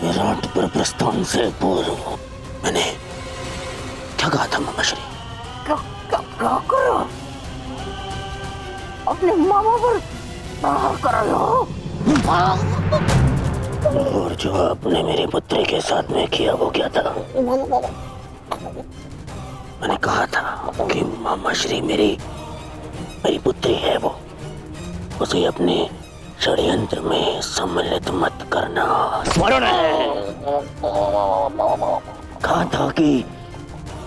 विराट पर प्रस्थान से पूर्व मैंने क्या कहा था मामा श्री? क्या करो? अपने मामा पर प्रहार कर रहे हो? और जो आपने मेरे पुत्री के साथ में किया वो क्या था? मैंने कहा था कि मामा श्री मेरी पुत्री है, वो उसे अपने षड्यंत्र में सम्मिलित मत करना। स्मरण है? कहा था कि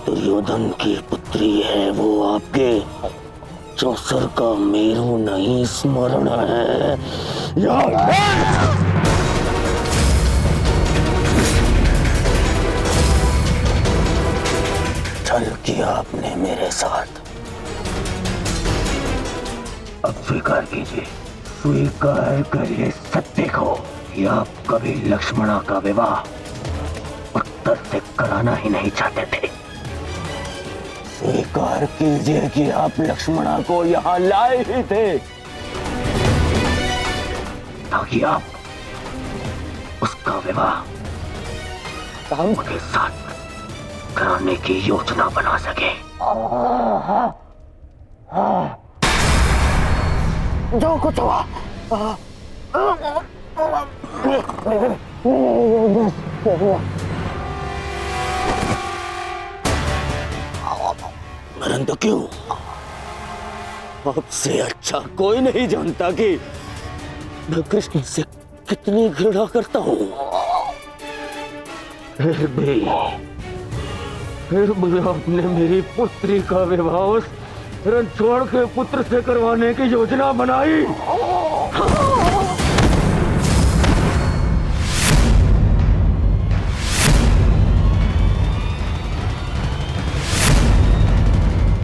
दुर्योधन की पुत्री है वो, आपके चौसर का मेरू नहीं। स्मरण है? छल किया आपने मेरे साथ। अब स्वीकार कीजिए, स्वीकार करिए सत्य को कि आप कभी लक्ष्मणा का विवाह उत्तर से कराना ही नहीं चाहते थे। स्वीकार कीजिए कि आप लक्ष्मणा को यहाँ लाए ही थे ताकि आप उसका विवाह शाम के साथ कराने की योजना बना सके। जो कुछ हुआ मरण तो क्यों? आपसे अच्छा कोई नहीं जानता कि मैं कृष्ण से कितनी घृणा करता हूँ। फिर भी आपने मेरी पुत्री का विवाह उस रणछोड़ के पुत्र से करवाने की योजना बनाई।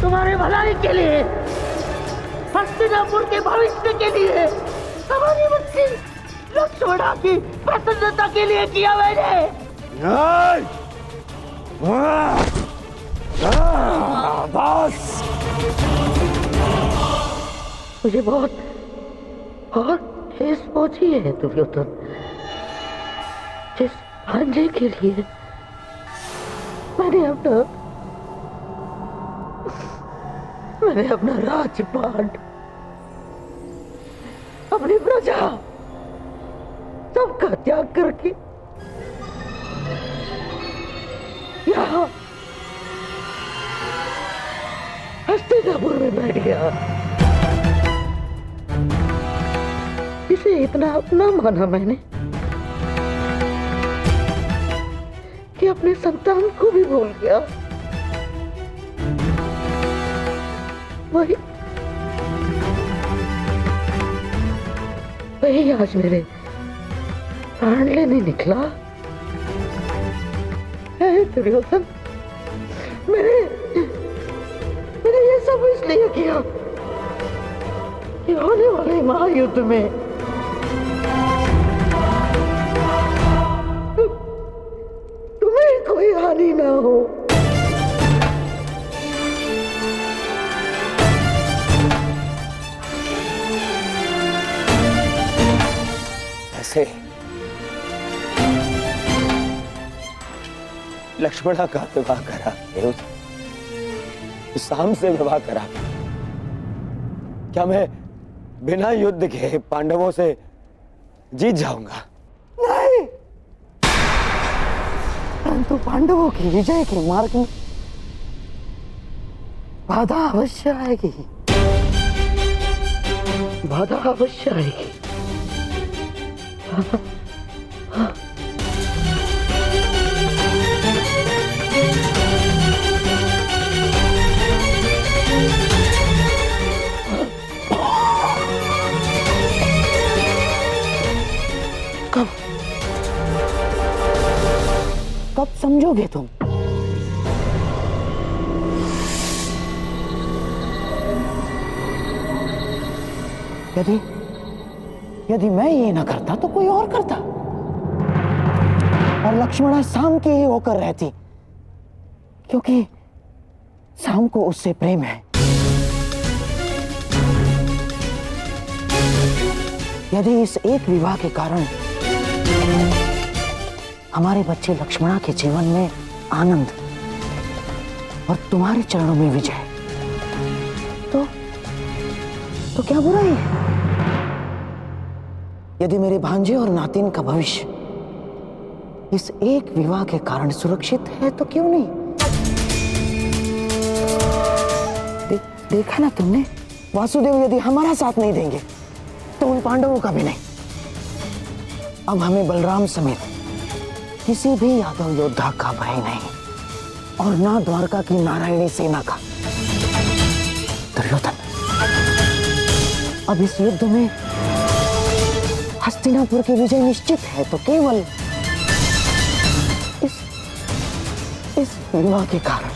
तुम्हारे भलाई के लिए, हस्तिनापुर के भविष्य के लिए, हमारी बच्ची लक्ष्मणा की प्रसन्नता के लिए किया मैंने। बस मुझे बहुत ठेस पहुंची है दुर्योधन। जिस भांजे के लिए मैंने अपना राजपाट, अपनी प्रजा सबका त्याग करके यहाँ हस्तिनापुर में बैठ गया। इसे इतना अपना माना मैंने कि अपने संतान को भी भूल गया। वही आज मेरे प्राण लेने निकला है दुर्योधन। मैंने ये सब इसलिए किया कि होने वाले महायुद्ध में तुम्हें कोई हानि ना हो। ऐसे लक्ष्मणा का विवाह करा, शाम से विवाह करा, क्या मैं बिना युद्ध के पांडवों से जीत जाऊंगा? नहीं, परंतु पांडवों की विजय के मार्ग में बाधा अवश्य आएगी। बाधा अवश्य आएगी। कब समझोगे तुम? यदि मैं ये ना करता तो कोई और करता, और लक्ष्मणा शाम की ही होकर रहती, क्योंकि शाम को उससे प्रेम है। यदि इस एक विवाह के कारण हमारे बच्चे लक्ष्मणा के जीवन में आनंद और तुम्हारे चरणों में विजय, तो क्या बुराई है? यदि मेरे भांजे और नातिन का भविष्य इस एक विवाह के कारण सुरक्षित है तो क्यों नहीं? देखा ना तुमने, वासुदेव यदि हमारा साथ नहीं देंगे तो उन पांडवों का भी नहीं। अब हमें बलराम समेत किसी भी यादव योद्धा का भय नहीं, और ना द्वारका की नारायणी सेना का। दुर्योधन, अब इस युद्ध में हस्तिनापुर की विजय निश्चित है तो केवल इस विवाह के कारण।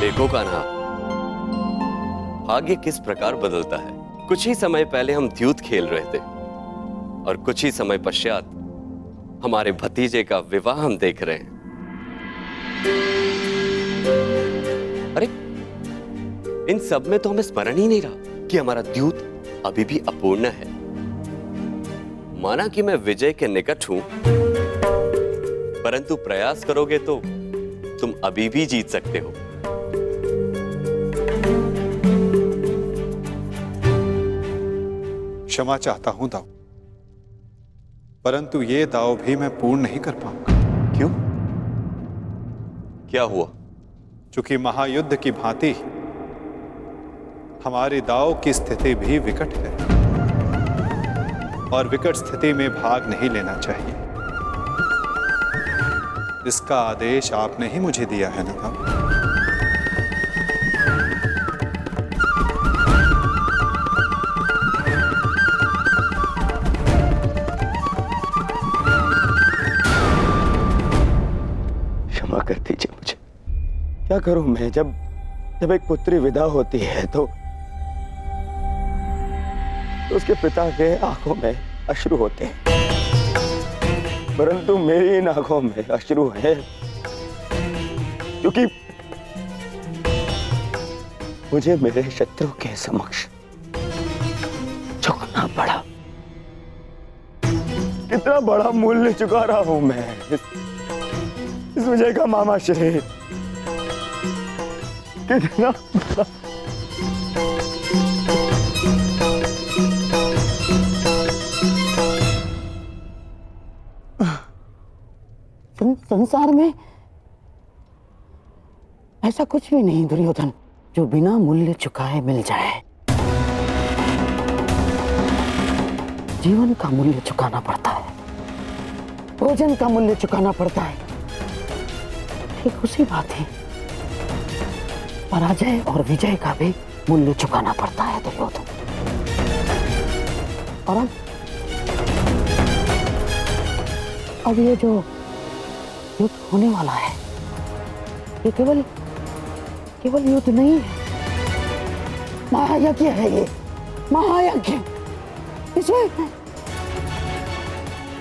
देखो कान्हा, भाग्य किस प्रकार बदलता है। कुछ ही समय पहले हम द्यूत खेल रहे थे और कुछ ही समय पश्चात हमारे भतीजे का विवाह हम देख रहे हैं। अरे इन सब में तो हमें स्मरण ही नहीं रहा कि हमारा द्यूत अभी भी अपूर्ण है। माना कि मैं विजय के निकट हूं, परंतु प्रयास करोगे तो तुम अभी भी जीत सकते हो। क्षमा चाहता हूं दाऊ, परंतु ये दाव भी मैं पूर्ण नहीं कर पाऊंगा। क्यों? क्या हुआ? चूंकि महायुद्ध की भांति हमारे दाव की स्थिति भी विकट है और विकट स्थिति में भाग नहीं लेना चाहिए। इसका आदेश आपने ही मुझे दिया है ना दाऊ? कर दीजिए मुझे। क्या करूं मैं? जब एक पुत्री विदा होती है तो उसके पिता के आंखों में अश्रु होते हैं, परंतु मेरी इन आंखों में अश्रु है क्योंकि मुझे मेरे शत्रु के समक्ष झुकना पड़ा। कितना बड़ा मूल्य चुका रहा हूं मैं इस विजय का, मामा श्री। कितना संसार में ऐसा कुछ भी नहीं दुर्योधन जो बिना मूल्य चुकाए मिल जाए। जीवन का मूल्य चुकाना पड़ता है, भोजन का मूल्य चुकाना पड़ता है। ठीक उसी बात है, पराजय और विजय का भी मूल्य चुकाना पड़ता है दुर्योधन। और अब ये जो युद्ध होने वाला है, ये केवल युद्ध नहीं है, महायज्ञ है। ये महायज्ञ,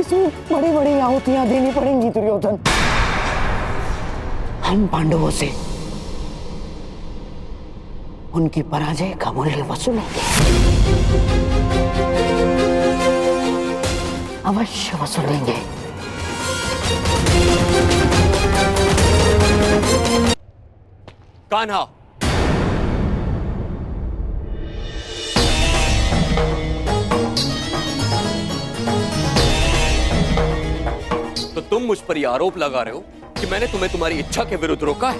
इसमें बड़ी बड़ी आहुतियां देनी पड़ेंगी दुर्योधन। हम पांडवों से उनकी पराजय का मूल्य वसूलेंगे, अवश्य वसूलेंगे। कान्हा, तो तुम मुझ पर यह आरोप लगा रहे हो कि मैंने तुम्हें तुम्हारी इच्छा के विरुद्ध रोका है?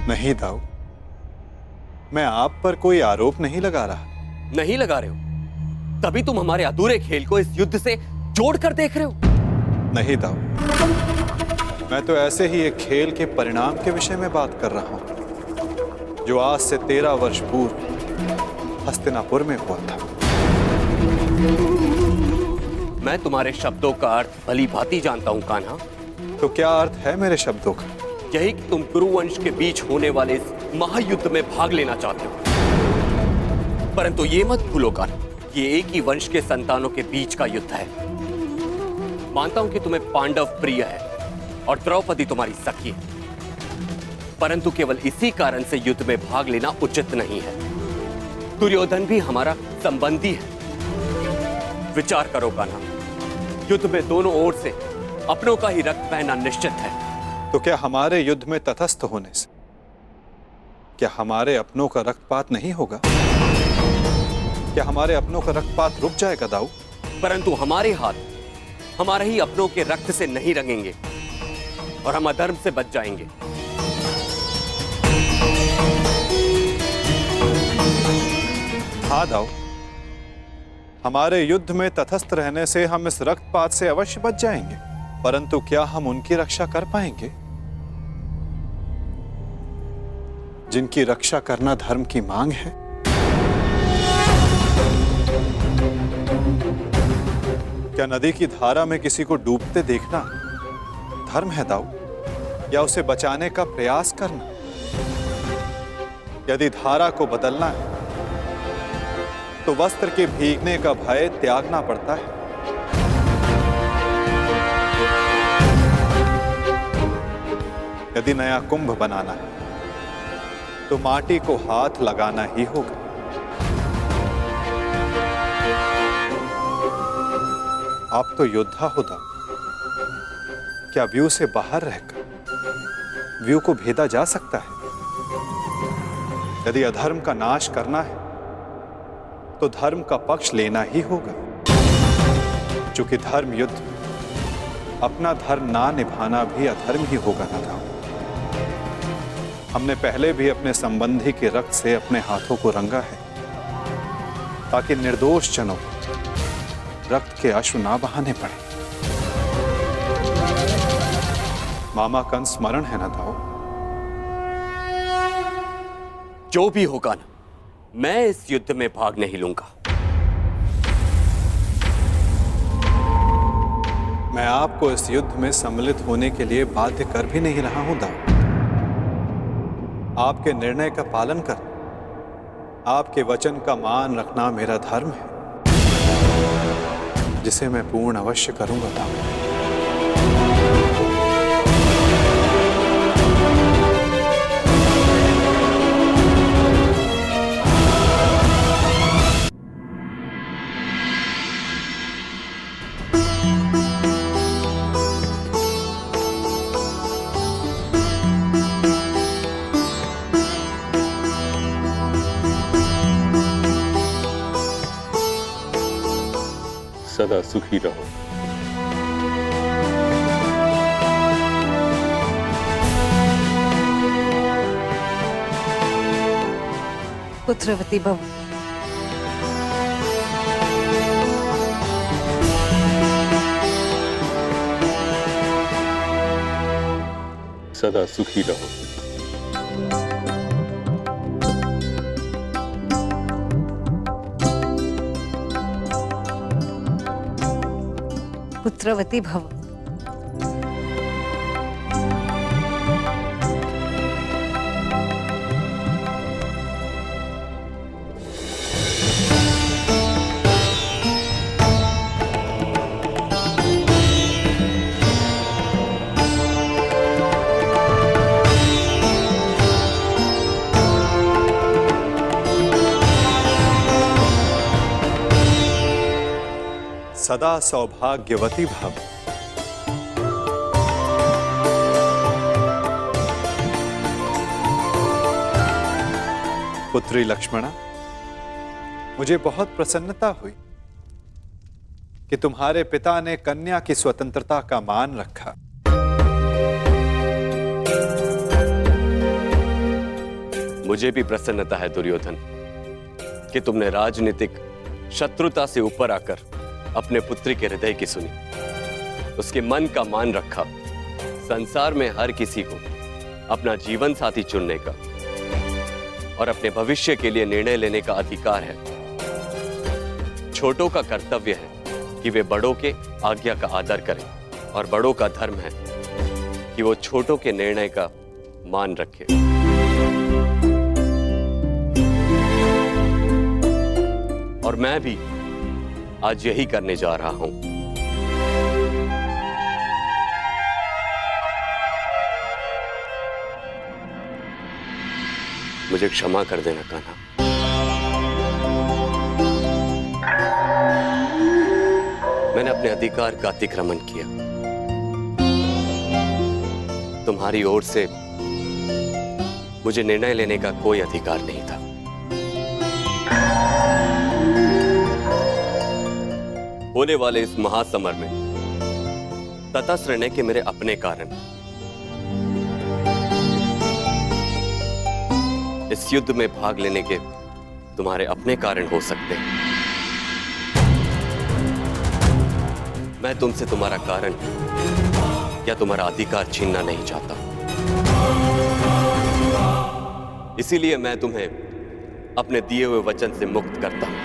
नहीं दाऊ, मैं आप पर कोई आरोप नहीं लगा रहा। नहीं लगा रहे हो, तभी तुम हमारे अधूरे खेल को इस युद्ध से जोड़कर देख रहे हो। नहीं दाऊ, मैं तो ऐसे ही एक खेल के परिणाम के विषय में बात कर रहा हूं जो आज से 13 वर्ष पूर्व हस्तिनापुर में हुआ था। मैं तुम्हारे शब्दों का अर्थ भली भांति जानता हूं कान्हा। तो क्या अर्थ है मेरे शब्दों का? यही कि तुम कुरुवंश के बीच होने वाले इस महायुद्ध में भाग लेना चाहते हो, परंतु ये मत भूलो कान्हा, ये एक ही वंश के संतानों के बीच का युद्ध है मानता हूं कि तुम्हें पांडव प्रिय है और द्रौपदी तुम्हारी सखी है, परंतु केवल इसी कारण से युद्ध में भाग लेना उचित नहीं है। दुर्योधन भी हमारा संबंधी है। विचार करो कान्हा, युद्ध में दोनों ओर से अपनों का ही रक्त बहना निश्चित है। तो क्या हमारे युद्ध में तटस्थ होने से क्या हमारे अपनों का रक्तपात नहीं होगा? क्या हमारे अपनों का रक्तपात रुक जाएगा दाऊ? परंतु हमारे हाथ हमारे ही अपनों के रक्त से नहीं रंगेंगे और हम अधर्म से बच जाएंगे। हाँ दाऊ, हमारे युद्ध में तटस्थ रहने से हम इस रक्तपात से अवश्य बच जाएंगे, परंतु क्या हम उनकी रक्षा कर पाएंगे जिनकी रक्षा करना धर्म की मांग है? क्या नदी की धारा में किसी को डूबते देखना धर्म है दाऊ, या उसे बचाने का प्रयास करना? यदि धारा को बदलना है तो वस्त्र के भीगने का भय त्यागना पड़ता है। यदि नया कुंभ बनाना है तो माटी को हाथ लगाना ही होगा। आप तो योद्धा हो दाऊ, क्या व्यू से बाहर रहकर व्यू को भेदा जा सकता है? यदि अधर्म का नाश करना है तो धर्म का पक्ष लेना ही होगा, क्योंकि धर्म युद्ध में अपना धर्म ना निभाना भी अधर्म ही होगा ना दाऊ। हमने पहले भी अपने संबंधी के रक्त से अपने हाथों को रंगा है ताकि निर्दोष जनों रक्त के अश्रु ना बहाने पड़े। मामा का स्मरण है ना दाऊ? जो भी होगा ना, मैं इस युद्ध में भाग नहीं लूंगा। मैं आपको इस युद्ध में सम्मिलित होने के लिए बाध्य कर भी नहीं रहा हूं दाऊ। आपके निर्णय का पालन कर, आपके वचन का मान रखना मेरा धर्म है, जिसे मैं पूर्ण अवश्य करूंगा दाऊ। सदा सुखी रहो। पुत्रवती भव। सदा सुखी रहो। पुत्रवती भव। सदा सौभाग्यवती भव। पुत्री लक्ष्मणा, मुझे बहुत प्रसन्नता हुई कि तुम्हारे पिता ने कन्या की स्वतंत्रता का मान रखा। मुझे भी प्रसन्नता है दुर्योधन कि तुमने राजनीतिक शत्रुता से ऊपर आकर अपने पुत्री के हृदय की सुनी, उसके मन का मान रखा। संसार में हर किसी को अपना जीवन साथी चुनने का और अपने भविष्य के लिए निर्णय लेने का अधिकार है। छोटों का कर्तव्य है कि वे बड़ों के आज्ञा का आदर करें और बड़ों का धर्म है कि वो छोटों के निर्णय का मान रखें। और मैं भी आज यही करने जा रहा हूं। मुझे क्षमा कर देना कान्हा। मैंने अपने अधिकार का अतिक्रमण किया। तुम्हारी ओर से मुझे निर्णय लेने का कोई अधिकार नहीं था। होने वाले इस महासमर में तटस्थ रहने के मेरे अपने कारण, इस युद्ध में भाग लेने के तुम्हारे अपने कारण हो सकते हैं। मैं तुमसे तुम्हारा कारण या तुम्हारा अधिकार छीनना नहीं चाहता। इसीलिए मैं तुम्हें अपने दिए हुए वचन से मुक्त करता हूं।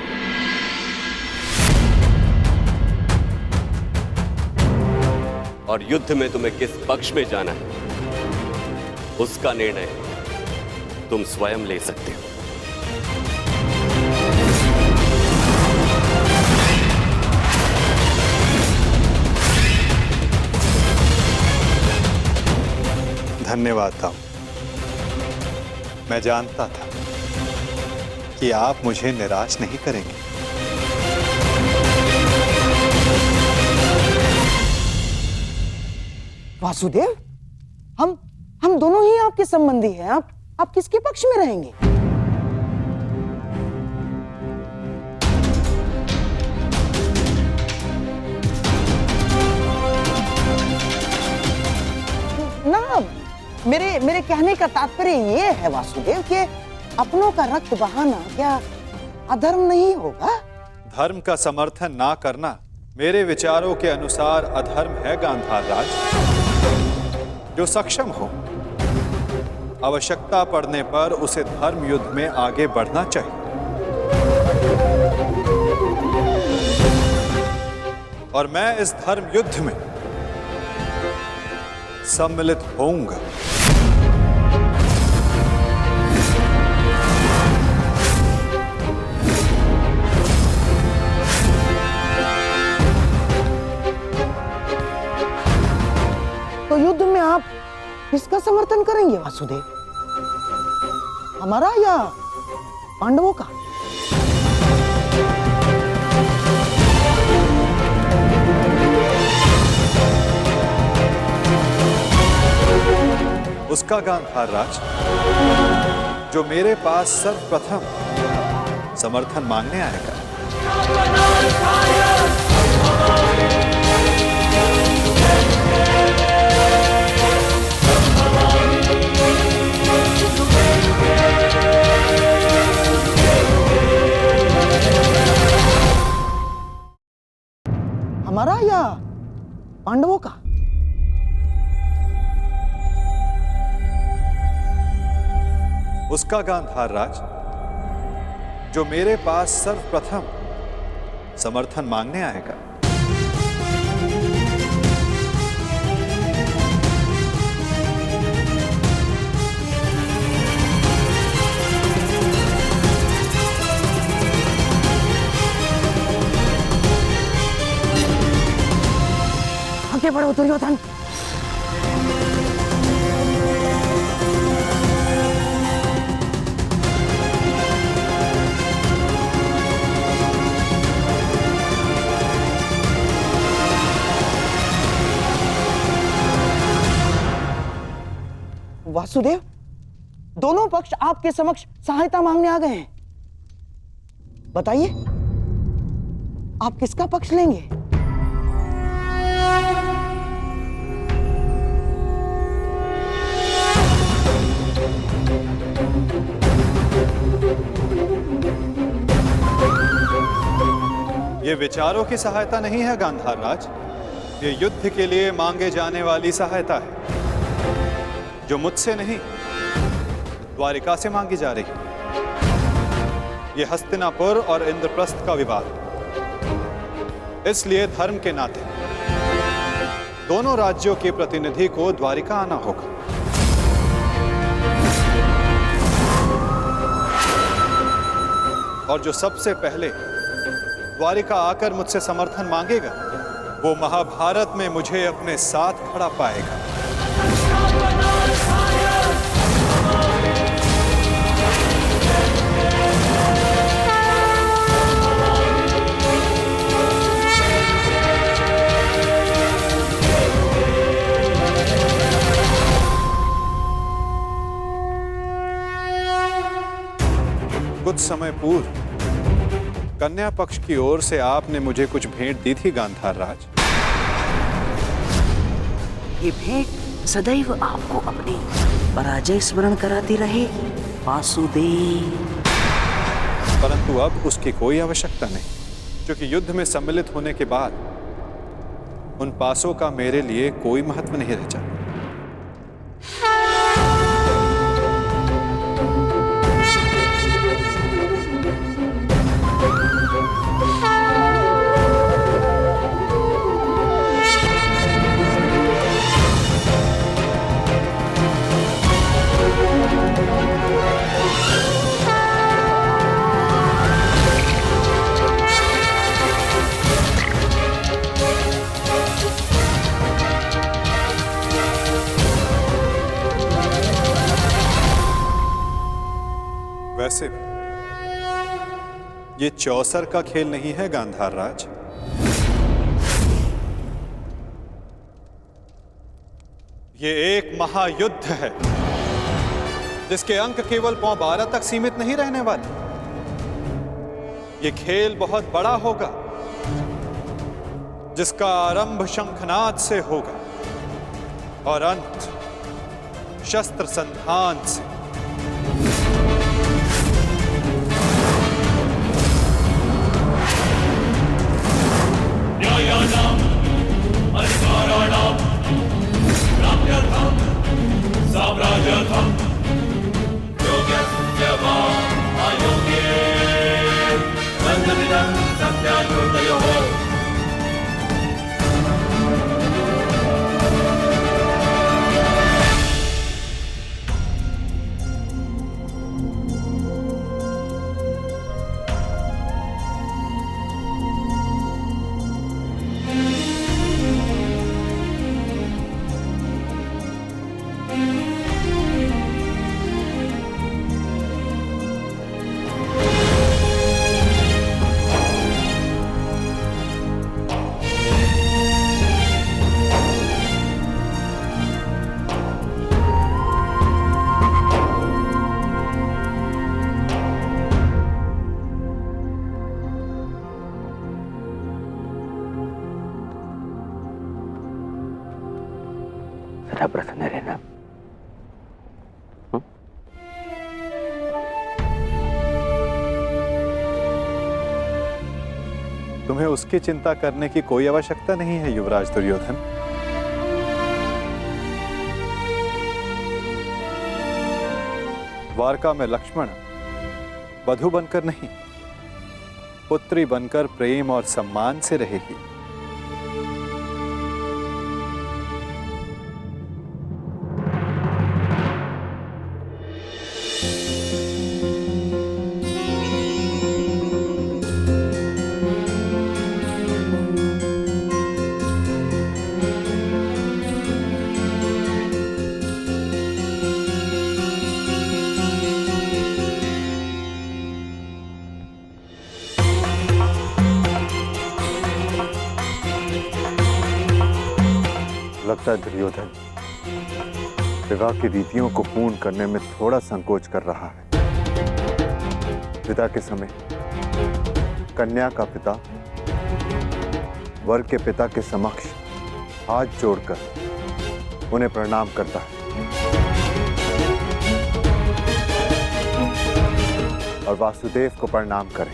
और युद्ध में तुम्हें किस पक्ष में जाना है, उसका निर्णय तुम स्वयं ले सकते हो। धन्यवाद ताऊ। मैं जानता था कि आप मुझे निराश नहीं करेंगे। वासुदेव, हम दोनों ही आपके संबंधी हैं। आप किसके पक्ष में रहेंगे? ना, मेरे कहने का तात्पर्य ये है वासुदेव कि अपनों का रक्त बहाना क्या अधर्म नहीं होगा? धर्म का समर्थन ना करना मेरे विचारों के अनुसार अधर्म है गांधार राज। जो सक्षम हो, आवश्यकता पड़ने पर उसे धर्म युद्ध में आगे बढ़ना चाहिए। और मैं इस धर्म युद्ध में सम्मिलित होऊंगा। तो युद्ध में आप किसका समर्थन करेंगे वासुदेव? हमारा या पांडवों का? उसका गांधार राज जो मेरे पास सर्वप्रथम समर्थन मांगने आएगा। हमारा या पांडवों का? उसका गांधार राज जो मेरे पास सर्वप्रथम समर्थन मांगने आएगा। आगे बढ़ो दुर्योधन। वासुदेव, दोनों पक्ष आपके समक्ष सहायता मांगने आ गए हैं। बताइए, आप किसका पक्ष लेंगे? ये विचारों की सहायता नहीं है गांधार राज, ये युद्ध के लिए मांगे जाने वाली सहायता है, जो मुझसे नहीं द्वारिका से मांगी जा रही। ये हस्तिनापुर और इंद्रप्रस्थ का विवाद, इसलिए धर्म के नाते दोनों राज्यों के प्रतिनिधि को द्वारिका आना होगा। और जो सबसे पहले द्वारिका आकर मुझसे समर्थन मांगेगा, वो महाभारत में मुझे अपने साथ खड़ा पाएगा। समय पूर्व कन्या पक्ष की ओर से आपने मुझे कुछ भेंट दी थी गांधार राज। ये भेंट सदैव आपको अपनी पराजय स्मरण कराती रहे वासुदेव। परंतु अब उसकी कोई आवश्यकता नहीं, क्योंकि युद्ध में सम्मिलित होने के बाद उन पासों का मेरे लिए कोई महत्व नहीं रह जाता। वैसे भी ये चौसर का खेल नहीं है गांधार राज। ये एक महायुद्ध है जिसके अंक केवल पौ 12 तक सीमित नहीं रहने वाले। ये खेल बहुत बड़ा होगा जिसका आरंभ शंखनाद से होगा और अंत शस्त्र संधान से। सदा प्रसन्न रहना। तुम्हें उसकी चिंता करने की कोई आवश्यकता नहीं है युवराज दुर्योधन। द्वारका में लक्ष्मण वधु बनकर नहीं, पुत्री बनकर प्रेम और सम्मान से रहेगी। लगता है दुर्योधन विवाह की रीतियों को पूर्ण करने में थोड़ा संकोच कर रहा है। विदा के समय कन्या का पिता वर के पिता के समक्ष हाथ जोड़कर उन्हें प्रणाम करता है और वासुदेव को प्रणाम करें।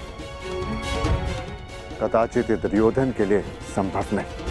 कदाचित ये दुर्योधन के लिए संभव नहीं।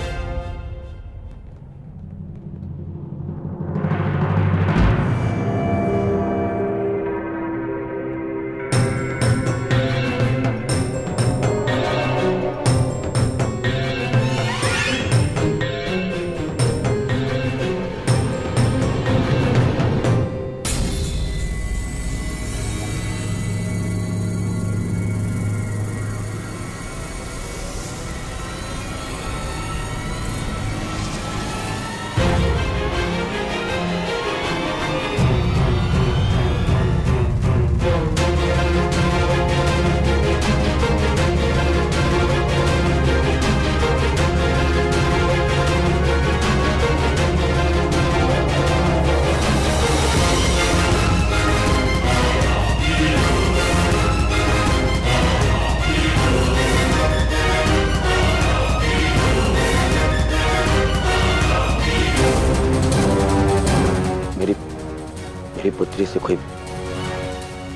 मेरी पुत्री से कोई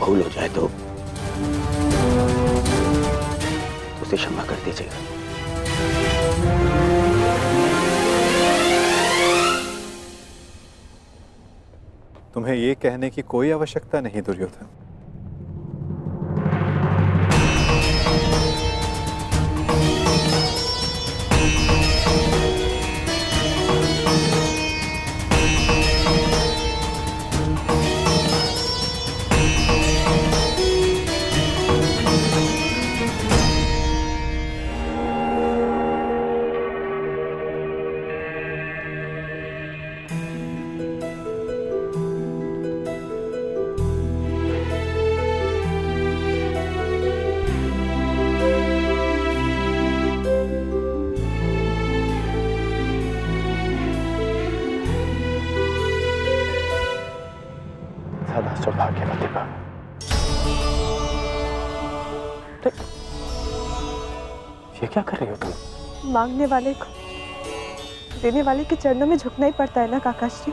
भूल हो जाए तो उसे क्षमा कर दीजिएगा। तुम्हें ये कहने की कोई आवश्यकता नहीं दुर्योधन। सदा सौभाग्यवती भव। ये क्या कर रही हो तुम? मांगने वाले को देने वाले के चरणों में झुकना ही पड़ता है ना काकाश्री।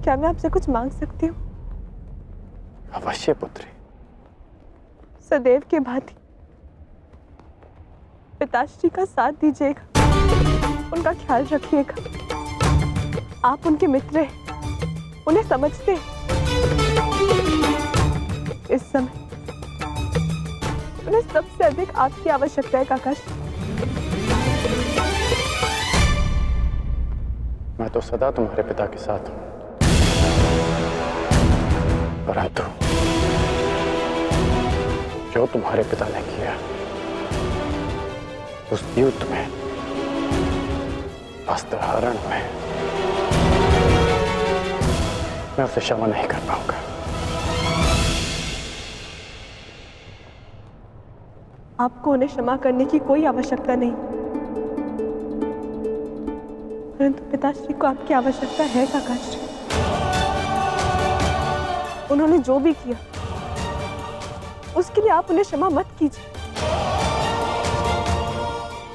क्या मैं आपसे कुछ मांग सकती हूँ? अवश्य पुत्री। सदैव के भांति पिताश्री का साथ दीजिएगा, उनका ख्याल रखिएगा। आप उनके मित्र हैं, उन्हें समझते हैं। इस समय उन्हें सबसे अधिक आपकी आवश्यकता है काकाश्री। मैं तो सदा तुम्हारे पिता के साथ हूं, परंतु जो तुम्हारे पिता ने किया उस युद्ध में, वस्त्रहरण में, मैं उसे क्षमा नहीं कर पाऊंगा। आपको उन्हें क्षमा करने की कोई आवश्यकता नहीं, परंतु पिताश्री को आपकी आवश्यकता है काकाश्री। उन्होंने जो भी किया उसके लिए आप उन्हें क्षमा मत कीजिए,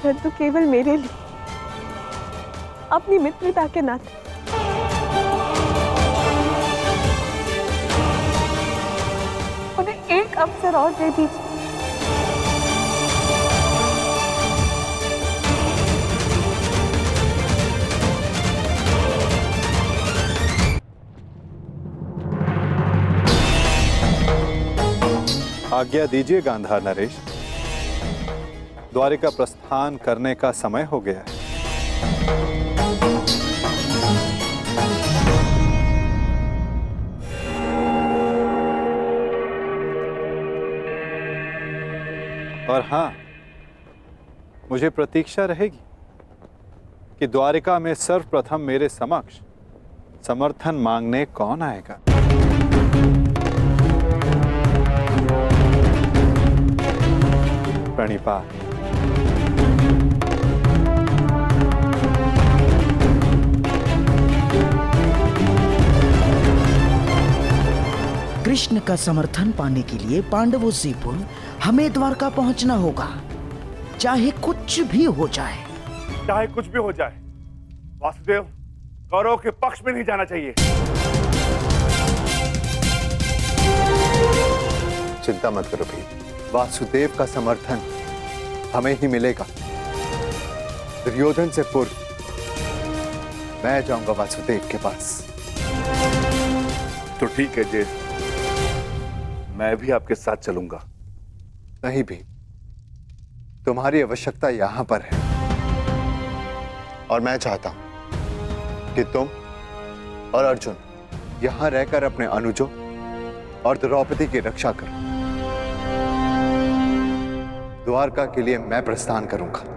परंतु केवल मेरे लिए, अपनी मित्रता के नाते। उन्हें एक अवसर और दे दीजिए। आज्ञा दीजिए गांधार नरेश, द्वारिका प्रस्थान करने का समय हो गया है। और हां, मुझे प्रतीक्षा रहेगी कि द्वारिका में सर्वप्रथम मेरे समक्ष समर्थन मांगने कौन आएगा। प्रणिपात। कृष्ण का समर्थन पाने के लिए पांडवों से पूर्व हमें द्वारका पहुंचना होगा, चाहे कुछ भी हो जाए। चाहे कुछ भी हो जाए, वासुदेव कौरव के पक्ष में नहीं जाना चाहिए। चिंता मत करो भाई, वासुदेव का समर्थन हमें ही मिलेगा। दुर्योधन से पूर्व मैं जाऊंगा वासुदेव के पास। तो ठीक है जय, मैं भी आपके साथ चलूंगा। नहीं भी, तुम्हारी आवश्यकता यहां पर है और मैं चाहता हूं कि तुम और अर्जुन यहां रहकर अपने अनुजों और द्रौपदी की रक्षा करो। द्वारका के लिए मैं प्रस्थान करूंगा।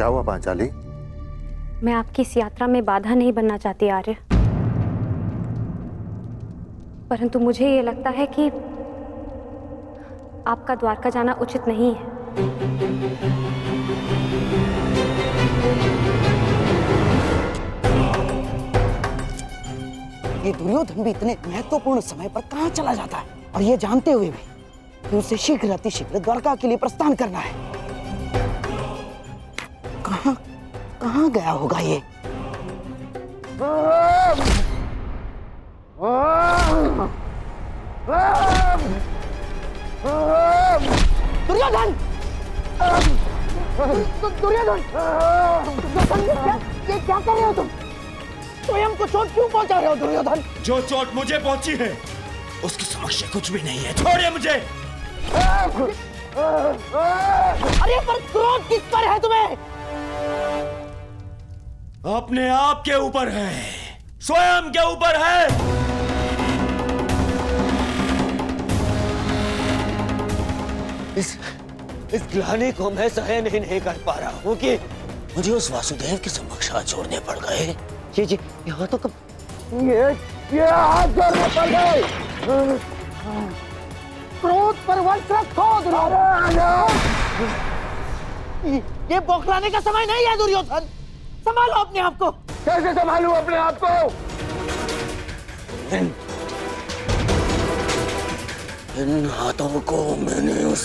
क्या हुआ पांचाली? मैं आपकी इस यात्रा में बाधा नहीं बनना चाहती आर्य, परंतु मुझे ये लगता है कि आपका द्वारका जाना उचित नहीं है। ये दुर्योधन भी इतने महत्वपूर्ण समय पर कहाँ चला जाता है, और ये जानते हुए भी कि उसे शीघ्र अतिशीघ्र द्वारका के लिए प्रस्थान करना है। कहाँ कहाँ गया होगा ये? दुर्योधन! दुर्योधन! ये क्या कर रहे हो तुम? स्वयं को चोट क्यों पहुंचा रहे हो दुर्योधन? जो चोट मुझे पहुंची है उसके समक्ष कुछ भी नहीं है, छोड़िए मुझे। अरे पर क्रोध किस पर है तुम्हें? अपने आप के ऊपर है, स्वयं के ऊपर है। इस ग्लानि को मैं सहन ही नहीं कर पा रहा हूँ कि मुझे उस वासुदेव के समक्ष हाथ जोड़ने पड़ गए। जी यहाँ तो कब ये हाथ जोड़ने पड़ गए। क्रोध पर वश रखो दुर्योधन। ये बौखलाने का समय नहीं है दुर्योधन, संभालो अपने आप को। कैसे संभालूं अपने आप को? इन हाथों को मैंने उस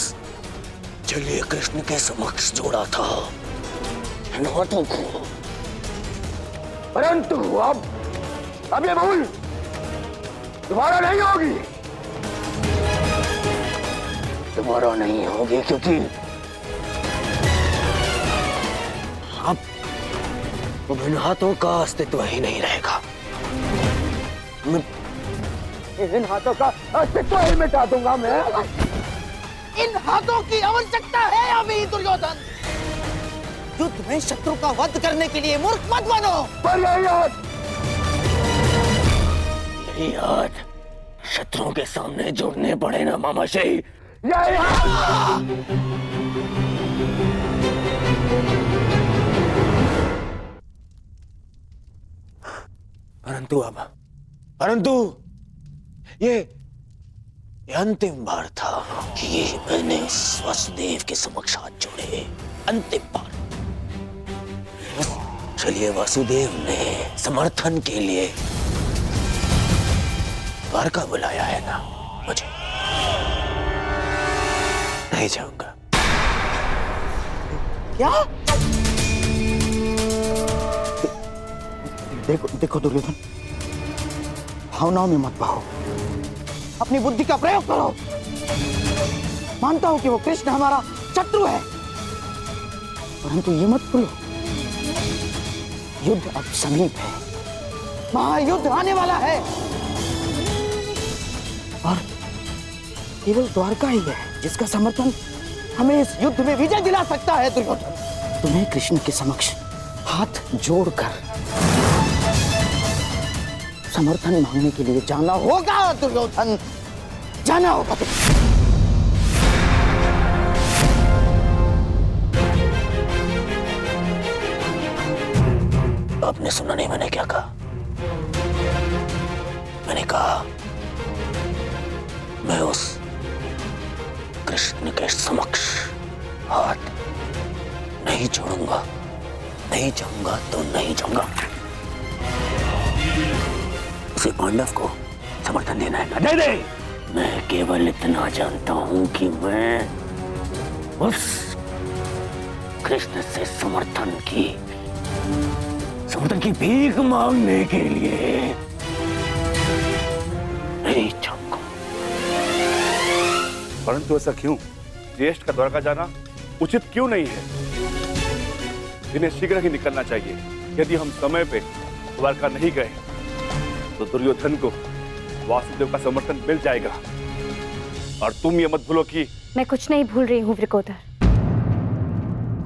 जलीय कृष्ण के समक्ष जोड़ा था, इन हाथों को। परंतु अब ये भूल दोबारा नहीं होगी। दोबारा नहीं होगी क्योंकि अब इन हाथों का अस्तित्व ही नहीं रहेगा। इन हाथों का अस्तित्व ही मिटा दूंगा मैं। इन हाथों की आवश्यकता है अभी दुर्योधन। युद्ध में शत्रु का वध करने के लिए मूर्ख मत बनो। पर यही हाथ शत्रुओं के सामने जोड़ने पड़े ना मामाश्री। परंतु ये अंतिम बार था कि मैंने उस वासुदेव के समक्ष हाथ जोड़े। अंतिम बार। चलिए वासुदेव ने समर्थन के लिए द्वारका बुलाया है ना, मुझे नहीं जाऊंगा। क्या? देखो दुर्योधन, भावनाओं में मत बहो, अपनी बुद्धि का प्रयोग करो। मानता हूं कि वो कृष्ण हमारा शत्रु है, परंतु ये मत भूलो युद्ध अब समीप है, महायुद्ध आने वाला है, और केवल द्वारका ही है जिसका समर्थन हमें इस युद्ध में विजय दिला सकता है। दुर्योधन, तुम्हें कृष्ण के समक्ष हाथ जोड़कर समर्थन मांगने के लिए जाना होगा। दुर्योधन, जाना होगा। आपने सुना नहीं मैंने क्या कहा? मैंने कहा मैं उस कृष्ण के समक्ष हाथ नहीं जोड़ूंगा। नहीं जाऊंगा तो नहीं जाऊंगा। उसे पांडव को समर्थन देना है ना, दे दे। मैं केवल इतना जानता हूं कि मैं उस कृष्ण से समर्थन की भीख मांगने के लिए नहीं जाऊंगा। परंतु ऐसा क्यों? ज्येष्ठ का द्वारका जाना उचित क्यों नहीं है? इन्हें शीघ्र ही निकलना चाहिए। यदि हम समय पे द्वारका नहीं गए तो दुर्योधन को वासुदेव का समर्थन मिल जाएगा। और तुम ये मत भूलो कि मैं कुछ नहीं भूल रही हूँ वृकोदर,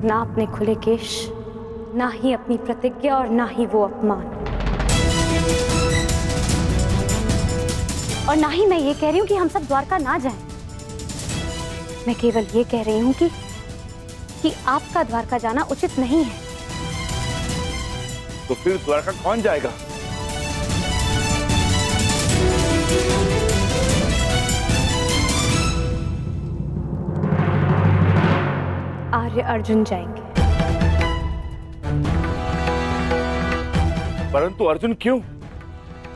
ना अपने खुले केश, ना ही अपनी प्रतिज्ञा, और ना ही वो अपमान, और ना ही मैं ये कह रही हूँ कि हम सब द्वारका ना जाएं। मैं केवल ये कह रही हूँ कि कि आपका द्वारका जाना उचित नहीं है। तो फिर द्वारका कौन जाएगा? आर्य अर्जुन जाएंगे। परंतु अर्जुन क्यों?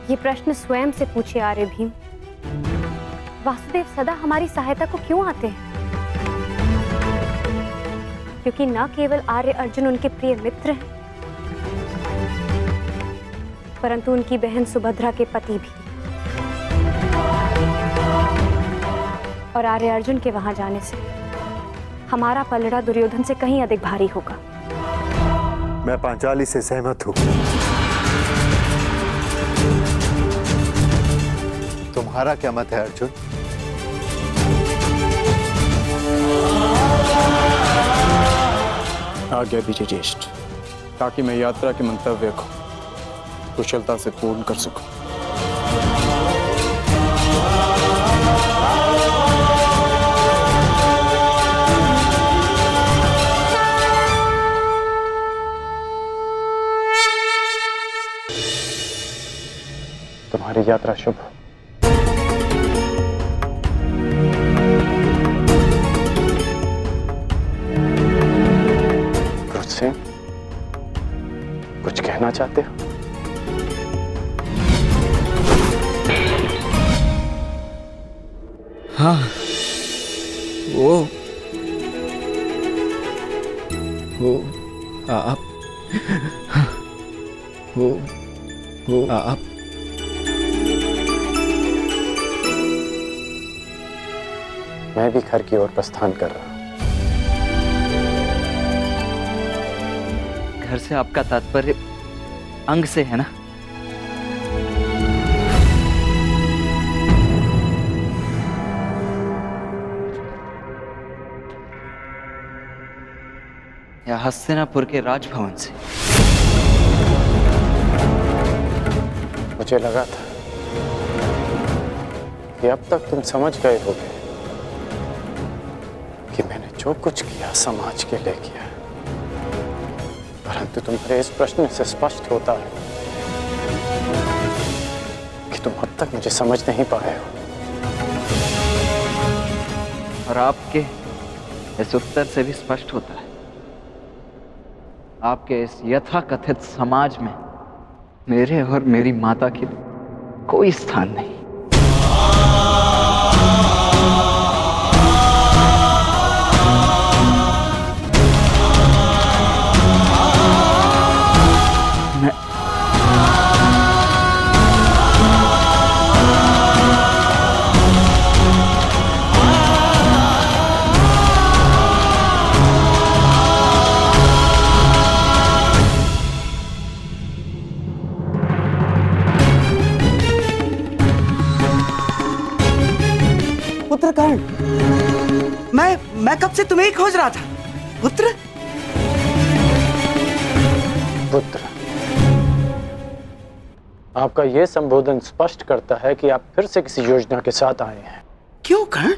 ये प्रश्न स्वयं से पूछे आर्य भीम। वासुदेव सदा हमारी सहायता को क्यों आते हैं? क्योंकि न केवल आर्य अर्जुन उनके प्रिय मित्र हैं, परंतु उनकी बहन सुभद्रा के पति भी। और आर्य अर्जुन के वहां जाने से हमारा पलड़ा दुर्योधन से कहीं अधिक भारी होगा। मैं पांचाली से सहमत हूं। तुम्हारा क्या मत है अर्जुन? आज्ञा दीजिए ज्येष्ठ, ताकि मैं यात्रा के मंतव्य को कुशलता से पूर्ण कर सकूं। तुम्हारी यात्रा शुभ हो। सिंह, कुछ कहना चाहते हो? हाँ, वो आप वो आप मैं भी घर की ओर प्रस्थान कर रहा हूं। घर से आपका तात्पर्य अंग से है ना? या हस्तिनापुर के राजभवन से? मुझे लगा था कि अब तक तुम समझ गए होगे कि मैंने जो कुछ किया समाज के लिए किया, परंतु तुम्हारे इस प्रश्न से स्पष्ट होता है कि तुम अब तक मुझे समझ नहीं पाए हो। और आपके इस उत्तर से भी स्पष्ट होता है आपके इस यथाकथित समाज में मेरे और मेरी माता के कोई स्थान नहीं। पुत्र कर्ण, मैं कब से तुम्हें ही खोज रहा था। पुत्र पुत्र, आपका यह संबोधन स्पष्ट करता है कि आप फिर से किसी योजना के साथ आए हैं। क्यों कर्ण?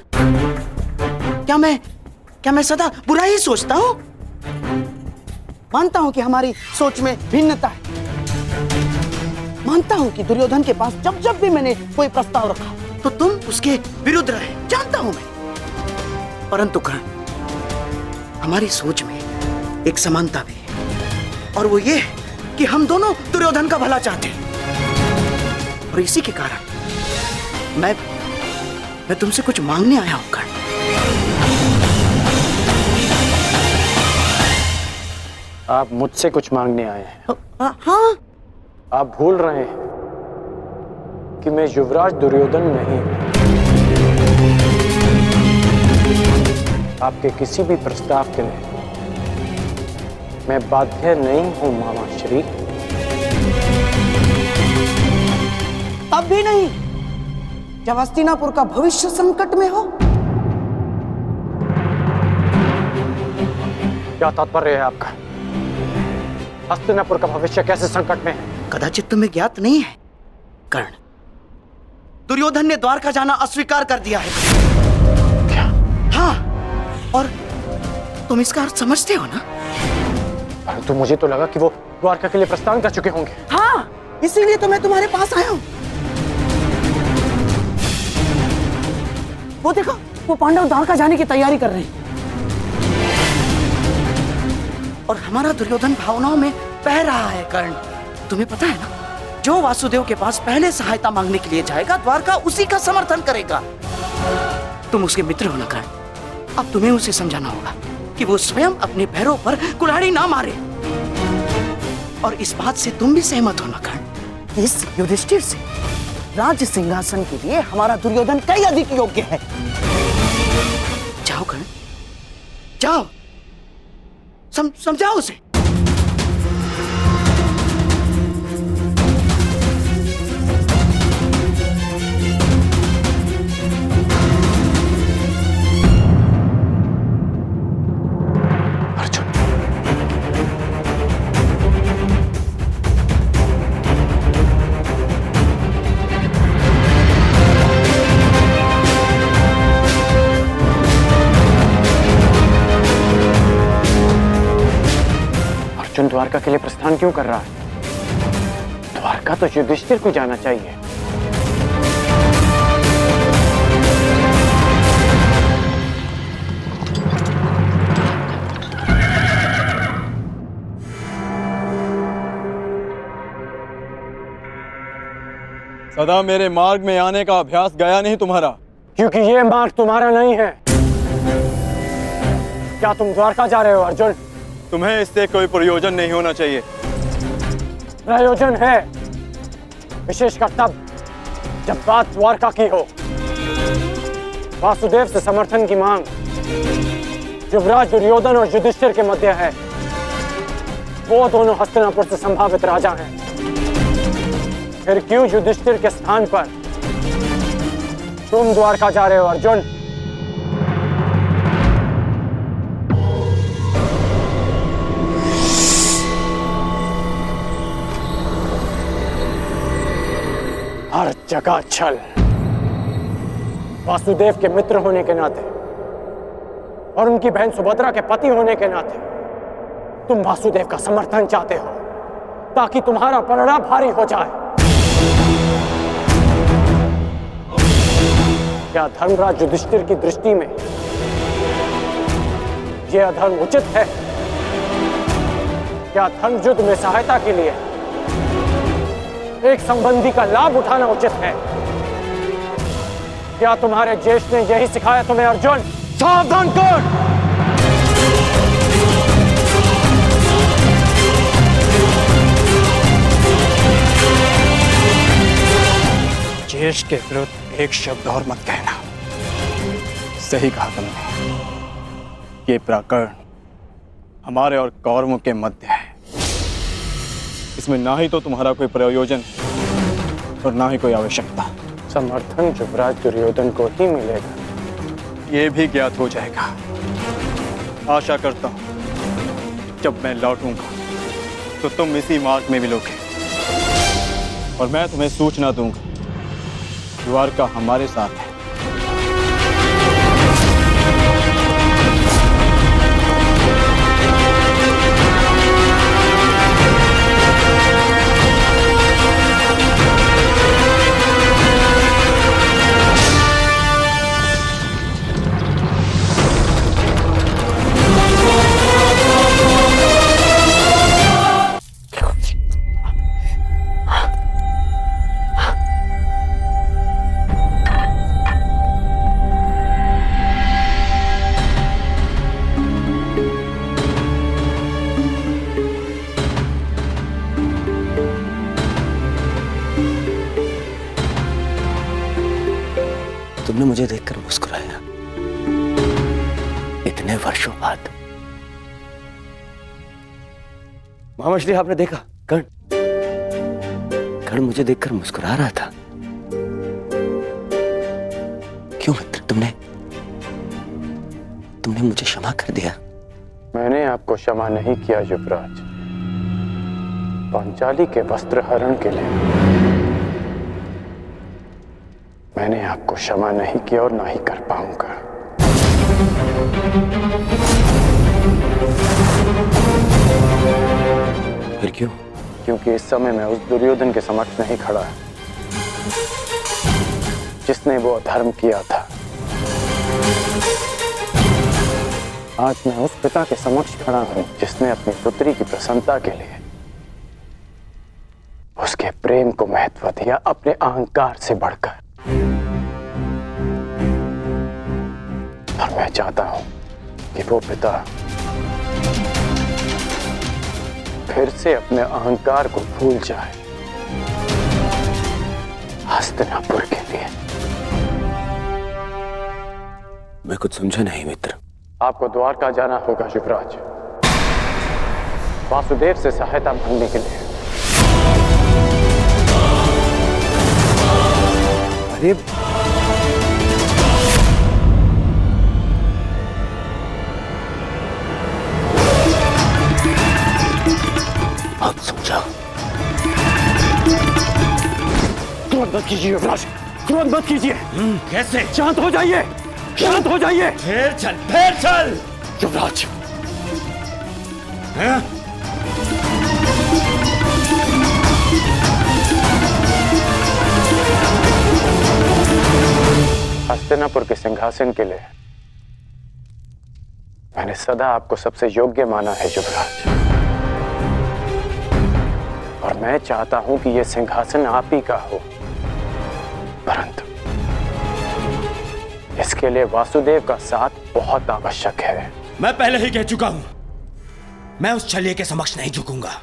क्या मैं सदा बुरा ही सोचता हूँ? मानता हूँ कि हमारी सोच में भिन्नता है। मानता हूँ कि दुर्योधन के पास जब भी मैंने कोई प्रस्ताव रखा तो तुम उसके विरुद्ध रहे, जानता हूं मैं। परंतु कर्ण, हमारी सोच में एक समानता भी है, और वो ये कि हम दोनों दुर्योधन का भला चाहते हैं। और इसी के कारण मैं तुमसे कुछ मांगने आया हूं कर्ण। आप मुझसे कुछ मांगने आए हैं? हाँ। आप भूल रहे हैं कि मैं युवराज दुर्योधन नहीं हूं। आपके किसी भी प्रस्ताव के लिए मैं बाध्य नहीं हूं मामा श्री। अब भी नहीं, जब हस्तिनापुर का भविष्य संकट में हो। क्या तात्पर्य है आपका? हस्तिनापुर का भविष्य कैसे संकट में है? कदाचित तुम्हें ज्ञात नहीं है कर्ण, दुर्योधन ने द्वारका जाना अस्वीकार कर दिया है। क्या? हाँ, तुम इसका अर्थ समझते हो ना? परंतु मुझे तो लगा कि वो द्वारका के लिए प्रस्थान कर चुके होंगे। हाँ, इसीलिए तो मैं तुम्हारे पास आया हूं। वो देखो, वो पांडव द्वारका जाने की तैयारी कर रहे हैं और हमारा दुर्योधन भावनाओं में बह रहा है। कर्ण, तुम्हें पता है ना, जो वासुदेव के पास पहले सहायता मांगने के लिए जाएगा, द्वारका उसी का समर्थन करेगा। तुम उसके मित्र हो ना कर्ण, अब तुम्हें उसे समझाना होगा कि वो स्वयं अपने पैरों पर कुल्हाड़ी ना मारे। और इस बात से तुम भी सहमत हो ना कर्ण? इस युधिष्ठिर से राज्य सिंहासन के लिए हमारा दुर्योधन कई अधिक योग्य है। जाओ कर्ण, जाओ, समझाओ उसे। द्वारका के लिए प्रस्थान क्यों कर रहा है? द्वारका तो युधिष्ठिर को जाना चाहिए। सदा मेरे मार्ग में आने का अभ्यास गया नहीं तुम्हारा। क्योंकि ये मार्ग तुम्हारा नहीं है। क्या तुम द्वारका जा रहे हो अर्जुन? तुम्हें इससे कोई प्रयोजन नहीं होना चाहिए। प्रयोजन है, विशेषकर तब जब बात द्वारका की हो। वासुदेव से समर्थन की मांग युवराज दुर्योधन और युधिष्ठिर के मध्य है। वो दोनों हस्तिनापुर से संभावित राजा हैं। फिर क्यों युधिष्ठिर के स्थान पर तुम द्वारका जा रहे हो अर्जुन? हर जगह छल। वासुदेव के मित्र होने के नाते और उनकी बहन सुभद्रा के पति होने के नाते तुम वासुदेव का समर्थन चाहते हो ताकि तुम्हारा पलड़ा भारी हो जाए। क्या धर्मराज युधिष्ठिर की दृष्टि में यह अधर्म उचित है? क्या धर्म युद्ध में सहायता के लिए एक संबंधी का लाभ उठाना उचित है? क्या तुम्हारे ज्येष्ठ ने यही सिखाया तुम्हें अर्जुन? सावधान कर! ज्येष्ठ के विरुद्ध एक शब्द और मत कहना। सही कहा तुमने। ये प्रकरण हमारे और कौरवों के मध्य है। इसमें ना ही तो तुम्हारा कोई प्रयोजन और ना ही कोई आवश्यकता। समर्थन युवराज दुर्योधन को ही मिलेगा। ये भी ज्ञात हो जाएगा। आशा करता हूं जब मैं लौटूंगा तो तुम इसी मार्ग में मिलोगे और मैं तुम्हें सूचना दूंगा। द्वारका हमारे साथ है। तुमने मुझे देखकर मुस्कुराया इतने वर्षों बाद। महामश्री, आपने देखा कर्ण मुझे देखकर मुस्कुरा रहा था। क्यों मित्र, तुमने मुझे क्षमा कर दिया? मैंने आपको क्षमा नहीं किया युवराज। पांचाली के वस्त्र हरण के लिए मैंने आपको क्षमा नहीं किया और ना ही कर पाऊंगा। फिर क्यों? क्योंकि इस समय मैं उस दुर्योधन के समक्ष नहीं खड़ा जिसने वो अधर्म किया था। आज मैं उस पिता के समक्ष खड़ा हूं जिसने अपनी पुत्री की प्रसन्नता के लिए उसके प्रेम को महत्व दिया अपने अहंकार से बढ़कर। और मैं चाहता हूं कि वो पिता फिर से अपने अहंकार को भूल जाए हस्तिनापुर के लिए। मैं कुछ समझा नहीं मित्र। आपको द्वारका जाना होगा युवराज, वासुदेव से सहायता मांगने के लिए। अरे अब समझा। तुरंत मत कीजिए युवराज, तुरंत मत कीजिए। कैसे? शांत हो जाइए, शांत हो जाइए। फिर चल, फिर चल। युवराज, हस्तिनापुर के सिंहासन के लिए मैंने सदा आपको सबसे योग्य माना है युवराज, और मैं चाहता हूं कि यह सिंहासन आप ही का हो। परंतु इसके लिए वासुदेव का साथ बहुत आवश्यक है। मैं पहले ही कह चुका हूं, मैं उस छलिए के समक्ष नहीं झुकूंगा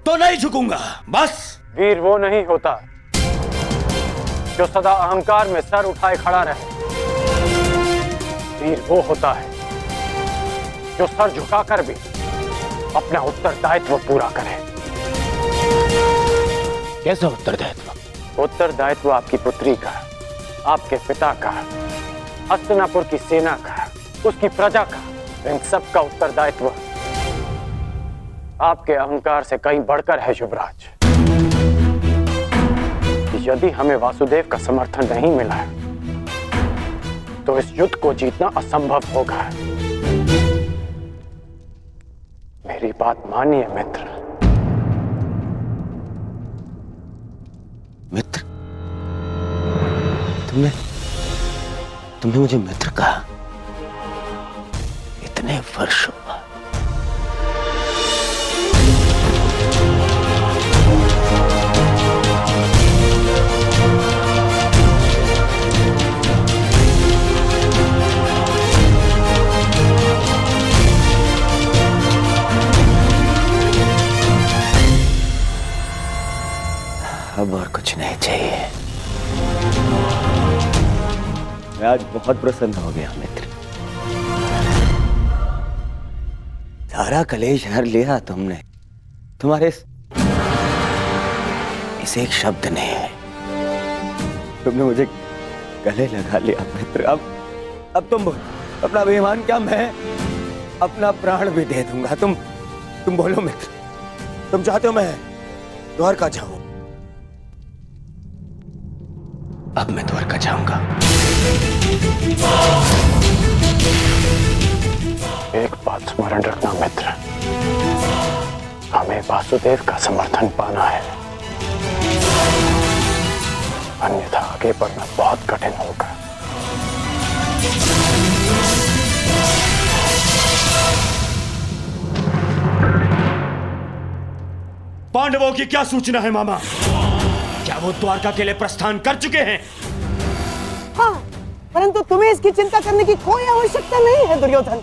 तो नहीं झुकूंगा, बस। वीर वो नहीं होता जो सदा अहंकार में सर उठाए खड़ा रहे। वीर वो होता है जो सर झुकाकर भी अपना उत्तरदायित्व पूरा करे। कैसा उत्तरदायित्व? उत्तरदायित्व आपकी पुत्री का, आपके पिता का, हस्तिनापुर की सेना का, उसकी प्रजा का, इन सब का उत्तरदायित्व आपके अहंकार से कहीं बढ़कर है युवराज। यदि हमें वासुदेव का समर्थन नहीं मिला तो इस युद्ध को जीतना असंभव होगा। मेरी बात मानिए मित्र। मित्र? तुमने मुझे मित्र कहा? इतने वर्षों बाद। अब और कुछ नहीं चाहिए। मैं आज बहुत प्रसन्न हो गया मित्र। सारा कलेश हर लिया तुमने, तुम्हारे इस एक शब्द ने। तुमने मुझे गले लगा लिया मित्र। अब तुम बोलो, अपना अभिमान क्या, मैं अपना प्राण भी दे दूंगा। तुम बोलो मित्र, तुम चाहते हो मैं द्वारका जाऊं? अब मैं द्वारका जाऊंगा। एक बात स्मरण रखना मित्र, हमें वासुदेव का समर्थन पाना है, अन्यथा आगे बढ़ना बहुत कठिन होगा। पांडवों की क्या सूचना है मामा? क्या वो द्वारका के लिए प्रस्थान कर चुके हैं? हाँ, परंतु तुम्हें इसकी चिंता करने की कोई आवश्यकता नहीं है दुर्योधन,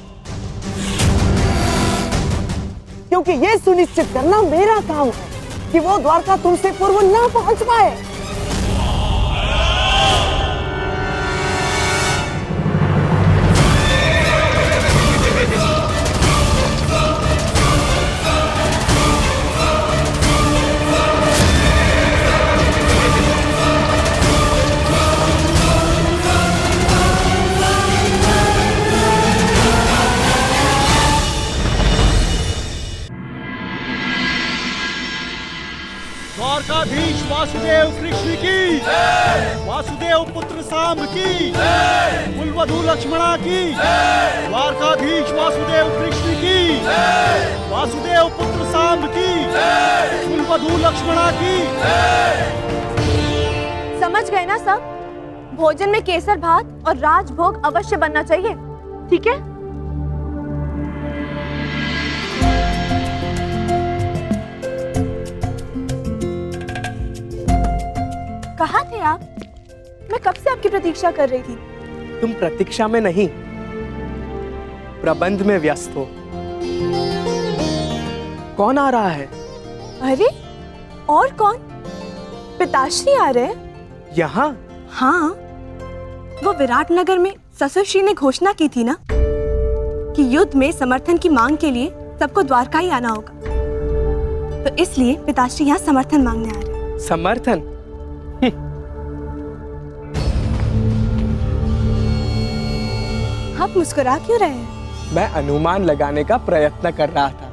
क्योंकि ये सुनिश्चित करना मेरा काम है कि वो द्वारका तुमसे पूर्व ना पहुंच पाए। द्वारकाधीश वासुदेव कृष्ण की, वासुदेव पुत्र सांब की, कुलवधू लक्ष्मणा की, द्वारकाधीश वासुदेव कृष्ण की, वासुदेव पुत्र सांब की, कुलवधू लक्ष्मणा की। समझ गए ना सब? भोजन में केसर भात और राजभोग अवश्य बनना चाहिए, ठीक है? कहाँ थे आप? मैं कब से आपकी प्रतीक्षा कर रही थी। तुम प्रतीक्षा में नहीं, प्रबंध में व्यस्त हो। कौन आ रहा है? अरे और कौन? पिताश्री आ रहे हैं। यहाँ? हाँ, वो विराटनगर में ससुरश्री ने घोषणा की थी ना कि युद्ध में समर्थन की मांग के लिए सबको द्वारका ही आना होगा, तो इसलिए पिताश्री यहाँ समर्थन मांगने आ रहे हैं। समर्थन? आप मुस्कुरा क्यों रहे हैं? मैं अनुमान लगाने का प्रयत्न कर रहा था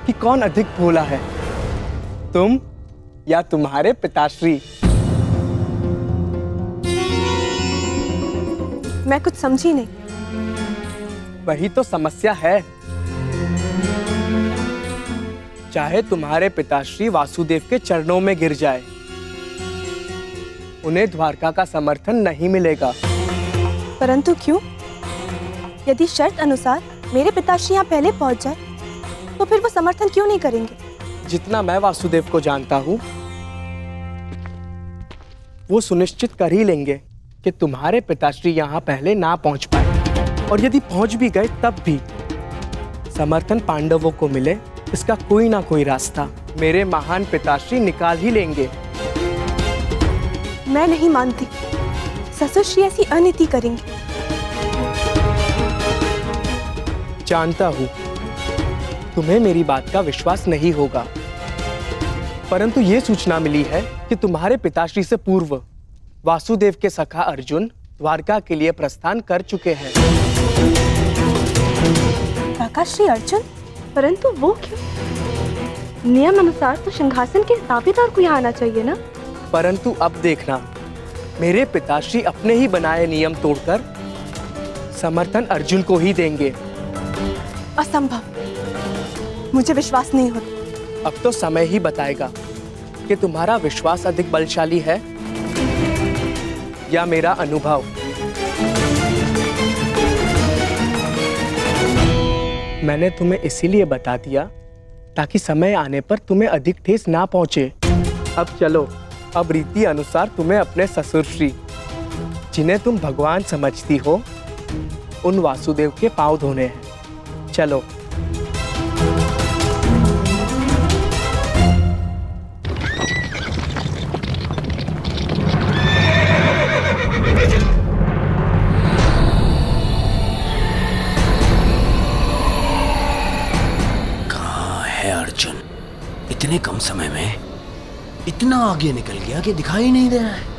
कि कौन अधिक भोला है, तुम या तुम्हारे पिताश्री। मैं कुछ समझी नहीं। वही तो समस्या है। चाहे तुम्हारे पिताश्री वासुदेव के चरणों में गिर जाए, उन्हें द्वारका का समर्थन नहीं मिलेगा। परंतु क्यों? यदि शर्त अनुसार मेरे पिताश्री यहाँ पहले पहुंच जाए, तो फिर वो समर्थन क्यों नहीं करेंगे? जितना मैं वासुदेव को जानता हूँ, वो सुनिश्चित कर ही लेंगे कि तुम्हारे पिताश्री यहाँ पहले ना पहुंच पाए, और यदि पहुंच भी गए तब भी समर्थन पांडवों को मिले, इसका कोई ना कोई रास्ता मेरे महान पिताश्री निकाल ही लेंगे। मैं नहीं मानती ससुरश्री ऐसी अनीति करेंगे। जानता हूं तुम्हें मेरी बात का विश्वास नहीं होगा, परंतु ये सूचना मिली है कि तुम्हारे पिताश्री से पूर्व वासुदेव के सखा अर्जुन द्वारका के लिए प्रस्थान कर चुके हैं। काकाश्री अर्जुन? परंतु वो क्यों? नियम अनुसार तो सिंहासन के दावेदार को यहाँ आना चाहिए ना? परंतु अब देखना, मेरे पिताश्री अपने ही बनाए नियम तोड़कर समर्थन अर्जुन को ही देंगे। असंभव, मुझे विश्वास नहीं होता। अब तो समय ही बताएगा कि तुम्हारा विश्वास अधिक बलशाली है या मेरा अनुभव। मैंने तुम्हें इसीलिए बता दिया ताकि समय आने पर तुम्हें अधिक ठेस ना पहुंचे। अब चलो, अब रीति अनुसार तुम्हें अपने ससुरश्री, जिन्हें तुम भगवान समझती हो, उन वासुदेव के पांव धोने हैं। चलो। कहाँ है अर्जुन? इतने कम समय में इतना आगे निकल गया कि दिखाई नहीं दे रहा है।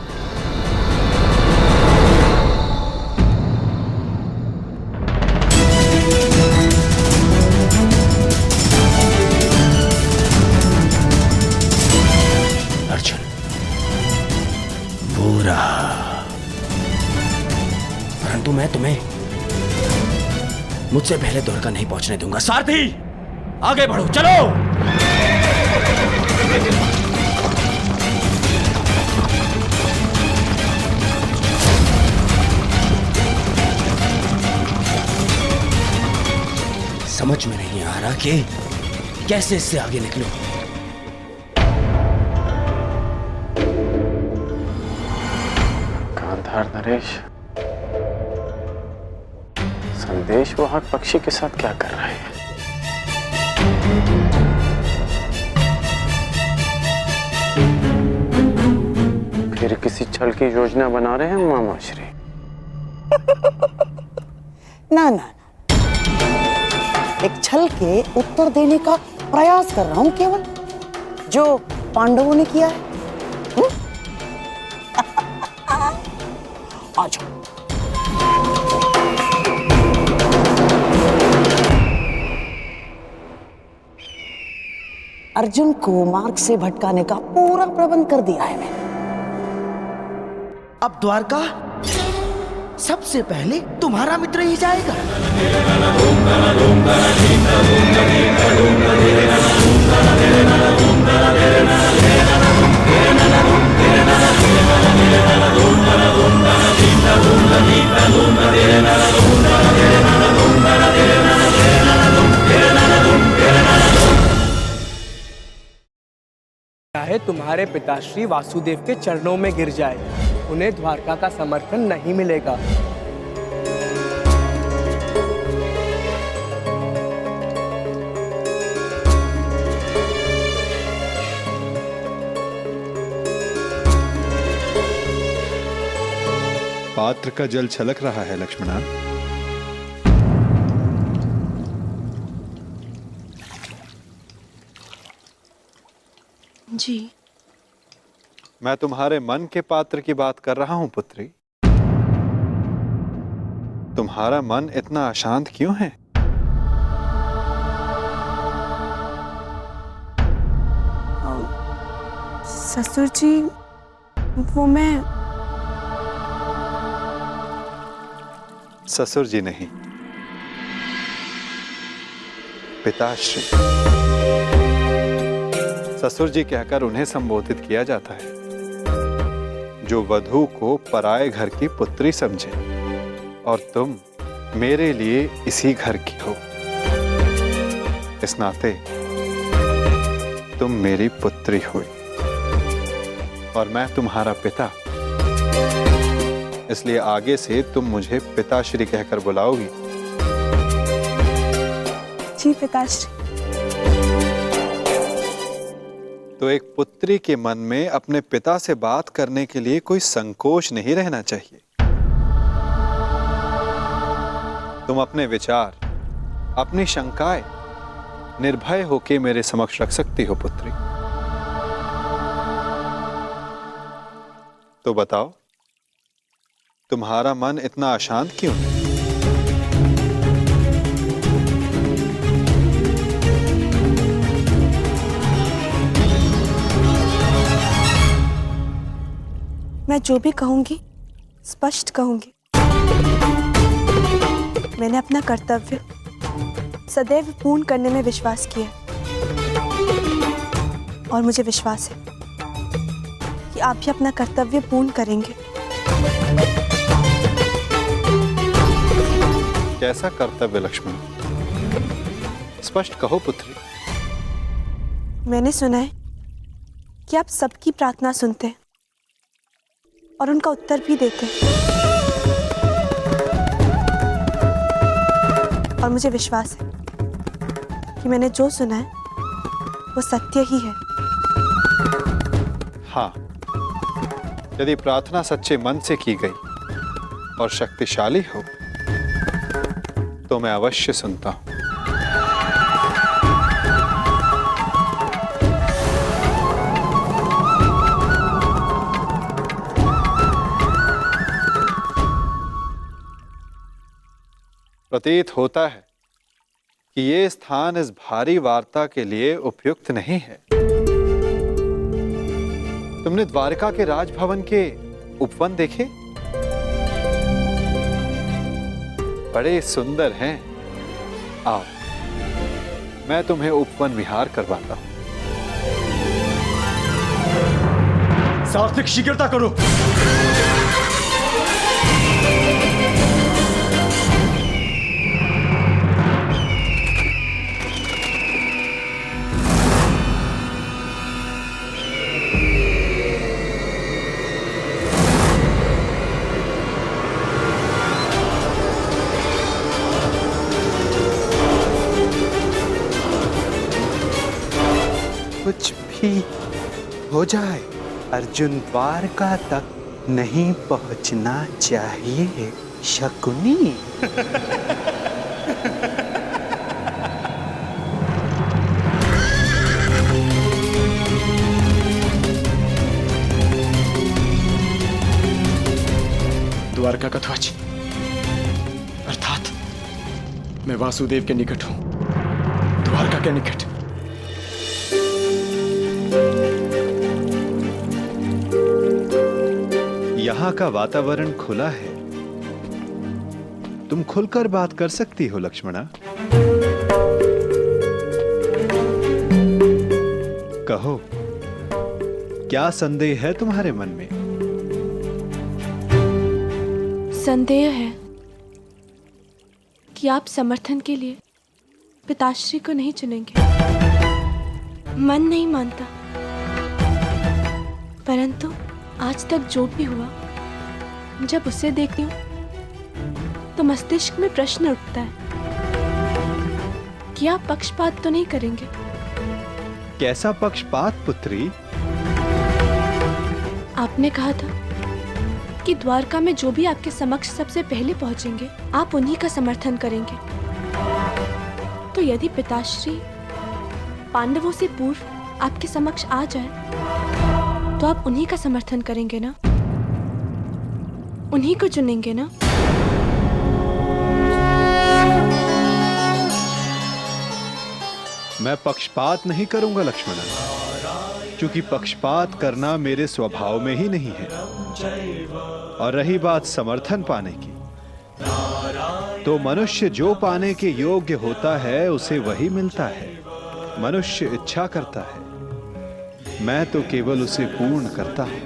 परंतु मैं तुम्हें मुझसे पहले द्वारका नहीं पहुंचने दूंगा। सारथी, आगे बढ़ो, चलो। समझ में नहीं आ रहा कि कैसे इससे आगे निकलो। गांधार नरेश, संदेश वाहक पक्षी के साथ क्या कर रहे हैं? फिर किसी छल की योजना बना रहे हैं मामाश्री? ना ना, एक छल के उत्तर देने का प्रयास कर रहा हूं केवल, जो पांडवों ने किया है। आ जाओ। अर्जुन को मार्ग से भटकाने का पूरा प्रबंध कर दिया है मैंने। अब द्वारका सबसे पहले तुम्हारा मित्र ही जाएगा। चाहे तुम्हारे पिताश्री वासुदेव के चरणों में गिर जाए, उन्हें द्वारका का समर्थन नहीं मिलेगा। पात्र का जल छलक रहा है लक्ष्मणा। जी। मैं तुम्हारे मन के पात्र की बात कर रहा हूं पुत्री। तुम्हारा मन इतना अशांत क्यों है? ससुर जी, वो मैं ससुर जी नहीं, पिताश्री। ससुर जी कहकर उन्हें संबोधित किया जाता है जो वधू को पराये घर की पुत्री समझे, और तुम मेरे लिए इसी घर की हो। इस नाते तुम मेरी पुत्री हुई और मैं तुम्हारा पिता, इसलिए आगे से तुम मुझे पिताश्री कहकर बुलाओगी। जी पिताश्री। तो एक पुत्री के मन में अपने पिता से बात करने के लिए कोई संकोच नहीं रहना चाहिए। तुम अपने विचार, अपनी शंकाएं निर्भय होकर मेरे समक्ष रख सकती हो पुत्री। तो बताओ, तुम्हारा मन इतना अशांत क्यों है? मैं जो भी कहूंगी स्पष्ट कहूंगी। मैंने अपना कर्तव्य सदैव पूर्ण करने में विश्वास किया और मुझे विश्वास है कि आप भी अपना कर्तव्य पूर्ण करेंगे। कैसा कर्तव्य लक्ष्मण? स्पष्ट कहो पुत्री। मैंने सुना है कि आप सबकी प्रार्थना सुनते हैं और उनका उत्तर भी देते हैं, और मुझे विश्वास है कि मैंने जो सुना है वो सत्य ही है। हाँ, यदि प्रार्थना सच्चे मन से की गई और शक्तिशाली हो तो मैं अवश्य सुनता हूं। प्रतीत होता है कि ये स्थान इस भारी वार्ता के लिए उपयुक्त नहीं है। तुमने द्वारका के राजभवन के उपवन देखे? बड़े सुंदर हैं। आओ, मैं तुम्हें उपवन विहार करवाता हूं। सात्विक शीघ्रता करो। कुछ भी हो जाए, अर्जुन द्वारका तक नहीं पहुंचना चाहिए शकुनी। द्वारका का ध्वज, अर्थात मैं वासुदेव के निकट हूं, द्वारका के निकट। यहाँ का वातावरण खुला है, तुम खुलकर बात कर सकती हो लक्ष्मणा। कहो, क्या संदेह है तुम्हारे मन में? संदेह है कि आप समर्थन के लिए पिताश्री को नहीं चुनेंगे। मन नहीं मानता, परंतु आज तक जो भी हुआ, जब उसे देखती हूँ तो मस्तिष्क में प्रश्न उठता है कि आप पक्षपात तो नहीं करेंगे। कैसा पक्षपात पुत्री? आपने कहा था कि द्वारका में जो भी आपके समक्ष सबसे पहले पहुंचेंगे, आप उन्हीं का समर्थन करेंगे। तो यदि पिताश्री पांडवों से पूर्व आपके समक्ष आ जाए, तो आप उन्हीं का समर्थन करेंगे ना? उन्हीं को चुनेंगे ना? मैं पक्षपात नहीं करूंगा लक्ष्मणा, क्योंकि पक्षपात करना मेरे स्वभाव में ही नहीं है। और रही बात समर्थन पाने की, तो मनुष्य जो पाने के योग्य होता है उसे वही मिलता है। मनुष्य इच्छा करता है, मैं तो केवल उसे पूर्ण करता हूं।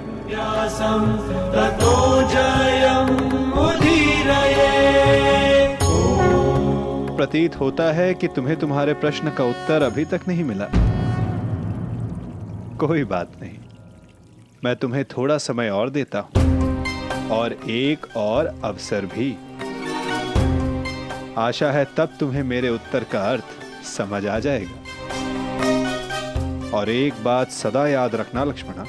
प्रतीत होता है कि तुम्हें तुम्हारे प्रश्न का उत्तर अभी तक नहीं मिला। कोई बात नहीं, मैं तुम्हें थोड़ा समय और देता हूं, और एक और अवसर भी। आशा है तब तुम्हें मेरे उत्तर का अर्थ समझ आ जाएगा। और एक बात सदा याद रखना लक्ष्मणा,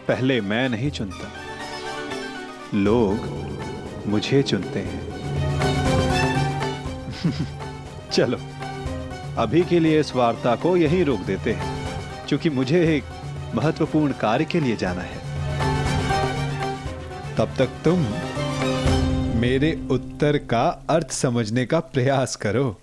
पहले मैं नहीं चुनता, लोग मुझे चुनते हैं। चलो, अभी के लिए इस वार्ता को यहीं रोक देते हैं, क्योंकि मुझे एक महत्वपूर्ण कार्य के लिए जाना है। तब तक तुम मेरे उत्तर का अर्थ समझने का प्रयास करो।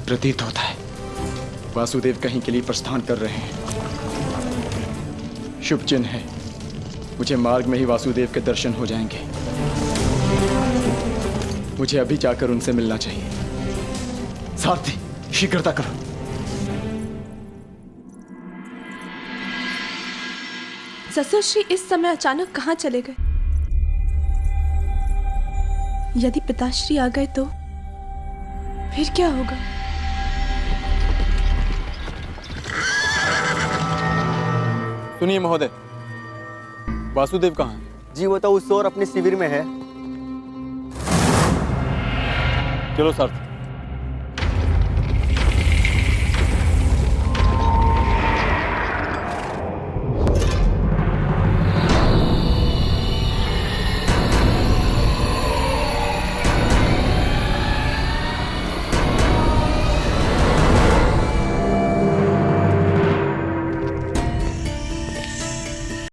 प्रतीत होता है वासुदेव कहीं के लिए प्रस्थान कर रहे हैं। शुभ चिन्ह है, मुझे मार्ग में ही वासुदेव के दर्शन हो जाएंगे। मुझे अभी जाकर उनसे मिलना चाहिए। सारथी, शीघ्रता करो। ससुर श्री इस समय अचानक कहाँ चले गए? यदि पिताश्री आ गए तो फिर क्या होगा? सुनिए महोदय, वासुदेव कहाँ है? जी वो तो उस ओर अपने शिविर में है। चलो सारथी।